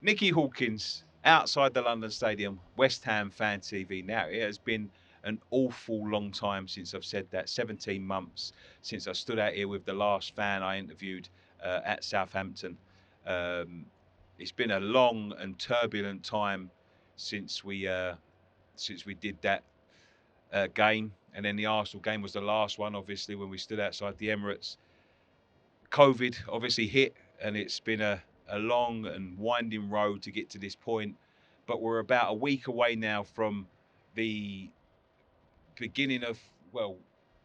Nicky Hawkins, outside the London Stadium, West Ham Fan TV. Now, it has been an awful long time since I've said that. 17 months since I stood out here with the last fan I interviewed at Southampton. Um, it's been a long and turbulent time since we did that game, and then the Arsenal game was the last one. Obviously, when we stood outside the Emirates, COVID obviously hit, and it's been a long and winding road to get to this point. But we're about a week away now from the beginning of, well,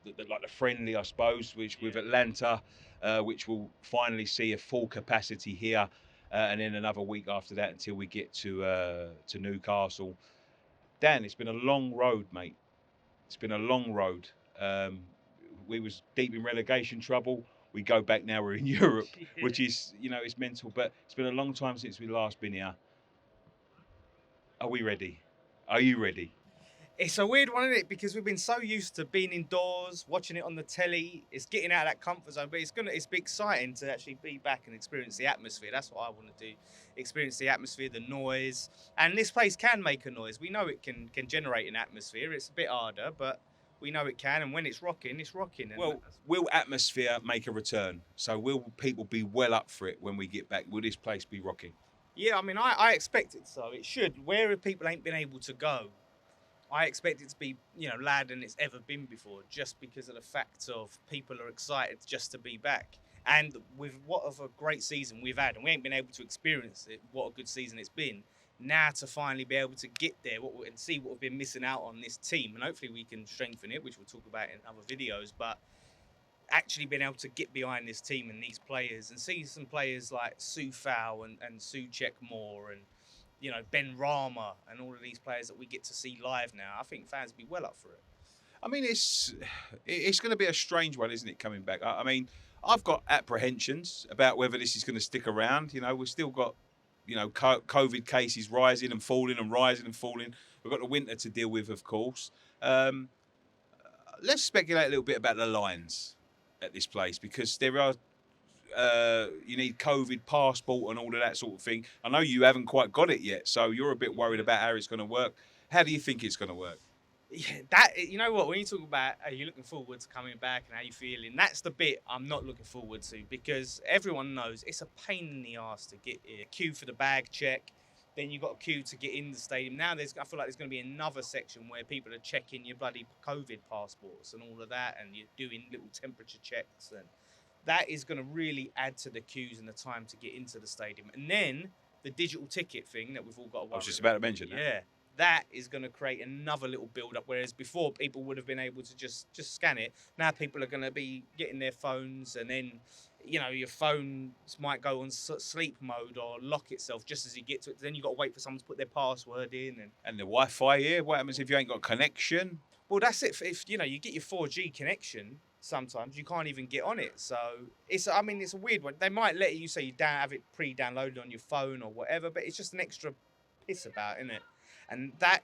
like the friendly, I suppose, which with Atlanta, which will finally see a full capacity here, and then another week after that until we get to Newcastle. Dan, it's been a long road, mate. It's been a long road. Um, we was deep in relegation trouble. We go back now. We're in Europe, which is, it's mental. But it's been a long time since we last been here. Are we ready? Are you ready? It's a weird one, isn't it? Because we've been so used to being indoors, watching it on the telly. It's getting out of that comfort zone, but it's be exciting to actually be back and experience the atmosphere. That's what I want to do. Experience the atmosphere, the noise. And this place can make a noise. We know it can generate an atmosphere. It's a bit harder, but we know it can. And when it's rocking, it's rocking. And Well, will atmosphere make a return? So will people be well up for it when we get back? Will this place be rocking? yeah, I mean, I expect it so. It should. Where people ain't been able to go, I expect it to be, louder than it's ever been before, just because of the fact of people are excited just to be back. And with what of a great season we've had, and we ain't been able to experience it, what a good season it's been. Now to finally be able to get there and see what we've been missing out on this team, and hopefully we can strengthen it, which we'll talk about in other videos. But actually being able to get behind this team and these players and see some players like Sufal and Suchek more and Ben Rama and all of these players that we get to see live now, I think fans will be well up for it. I mean, it's going to be a strange one, isn't it? Coming back. I mean, I've got apprehensions about whether this is going to stick around. We've still got, COVID cases rising and falling and rising and falling. We've got the winter to deal with, of course. Um, let's speculate a little bit about the lines at this place, because there are. You need COVID passport and all of that sort of thing. I know you haven't quite got it yet, so you're a bit worried about how it's going to work. How do you think it's going to work? Yeah, that you know what, when you talk about are you looking forward to coming back and how you feeling, that's the bit I'm not looking forward to, because everyone knows it's a pain in the ass to get here. Queue for the bag check, then you got a queue to get in the stadium. Now I feel like there's going to be another section where people are checking your bloody COVID passports and all of that, and you're doing little temperature checks, and that is going to really add to the queues and the time to get into the stadium. And then the digital ticket thing that we've all got to worry I was just about to mention that. Yeah, that is going to create another little build up. Whereas before people would have been able to just scan it. Now people are going to be getting their phones, and then your phone might go on sleep mode or lock itself just as you get to it. Then you got to wait for someone to put their password in. And the Wi-Fi here. What happens if you ain't got connection? Well, that's it. If you get your 4G connection, sometimes you can't even get on it. So it's a weird one. They might let you say you don't have it pre-downloaded on your phone or whatever, but it's just an extra piss about, isn't it? And that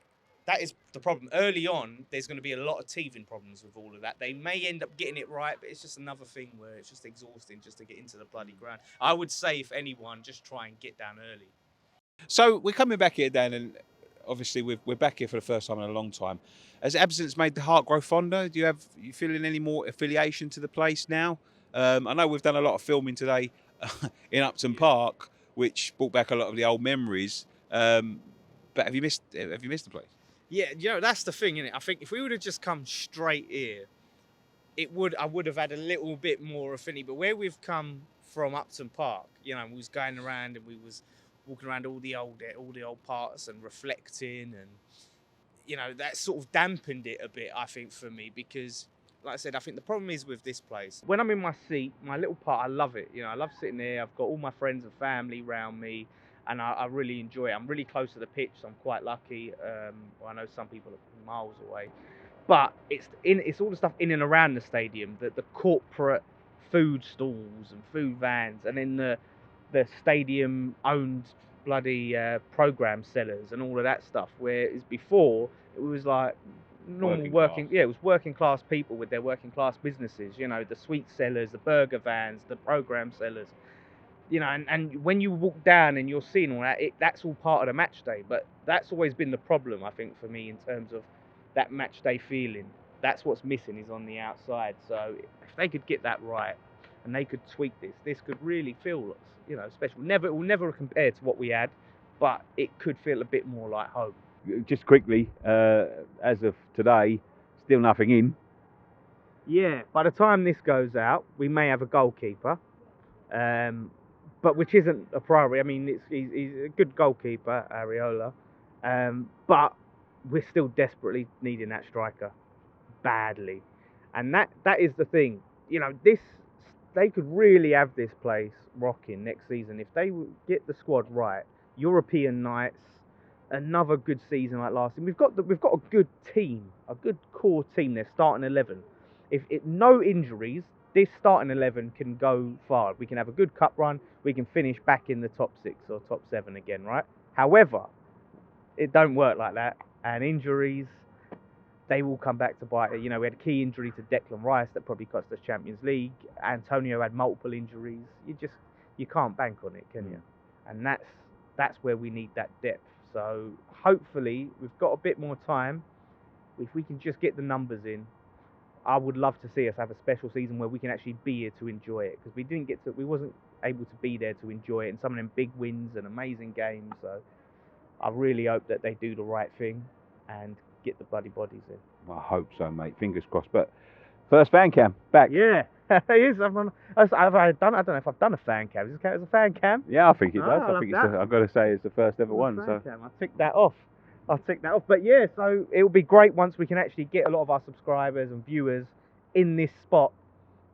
is the problem. Early on, there's going to be a lot of teething problems with all of that. They may end up getting it right, but it's just another thing where it's just exhausting just to get into the bloody ground. I would say, if anyone, just try and get down early. So we're coming back here, Dan, and obviously we're back here for the first time in a long time. Has absence made the heart grow fonder? You feeling any more affiliation to the place now? I know we've done a lot of filming today in Upton Park, which brought back a lot of the old memories. But have you missed the place? Yeah, that's the thing, innit? I think if we would have just come straight here, I would have had a little bit more affinity. But where we've come from Upton Park, we was going around and we was walking around all the old parts and reflecting, and that sort of dampened it a bit, I think, for me, because like I said, I think the problem is with this place. When I'm in my seat, my little part, I love it. I love sitting there. I've got all my friends and family around me, and I really enjoy it. I'm really close to the pitch, so I'm quite lucky. I know some people are miles away, but it's all the stuff in and around the stadium, the corporate food stalls and food vans, and then the stadium owned bloody program sellers and all of that stuff. Whereas before it was like normal it was working class people with their working class businesses. The sweet sellers, the burger vans, the program sellers. you know, and when you walk down and you're seeing all that, that's all part of the match day. But that's always been the problem, I think, for me in terms of that match day feeling. That's what's missing is on the outside. So if they could get that right and they could tweak this could really feel, you know, special. It will never compare to what we had, but it could feel a bit more like home. Just quickly, as of today, still nothing in. Yeah, by the time this goes out, we may have a goalkeeper, but which isn't a priority. I mean, he's a good goalkeeper, Areola, but we're still desperately needing that striker badly, and that is the thing. You know, they could really have this place rocking next season if they get the squad right. European nights, another good season like last season. We've got a good team, a good core team. They're starting 11. If no injuries, this starting 11 can go far. We can have a good cup run. We can finish back in the top 6 or top 7 again, right? However, it don't work like that. And injuries, they will come back to bite. You know, we had a key injury to Declan Rice that probably cost us Champions League. Antonio had multiple injuries. You can't bank on it, can you? And that's where we need that depth. So hopefully we've got a bit more time. If we can just get the numbers in, I would love to see us have a special season where we can actually be here to enjoy it, because we wasn't able to be there to enjoy it, and some of them big wins and amazing games. So I really hope that they do the right thing and get the bloody bodies in. I hope so, mate. Fingers crossed. But first fan cam back. Yeah, it is. I don't know if I've done a fan cam. Does it count as a fan cam? Yeah, I think it does. I I think love I've got to say it's the first ever one. So I'll tick that off. But yeah, so it will be great once we can actually get a lot of our subscribers and viewers in this spot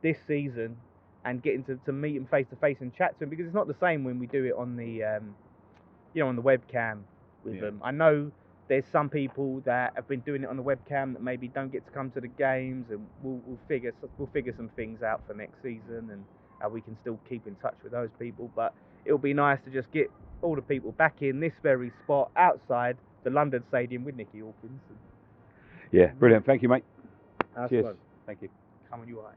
this season and getting to meet them face to face and chat to them, because it's not the same when we do it on the on the webcam with them. I know there's some people that have been doing it on the webcam that maybe don't get to come to the games, and we'll figure some things out for next season and how we can still keep in touch with those people. But it'll be nice to just get all the people back in this very spot outside the London Stadium with Nicky Hawkins. yeah, brilliant. Thank you, mate. That's Cheers. fun. Thank you. Come on, you are.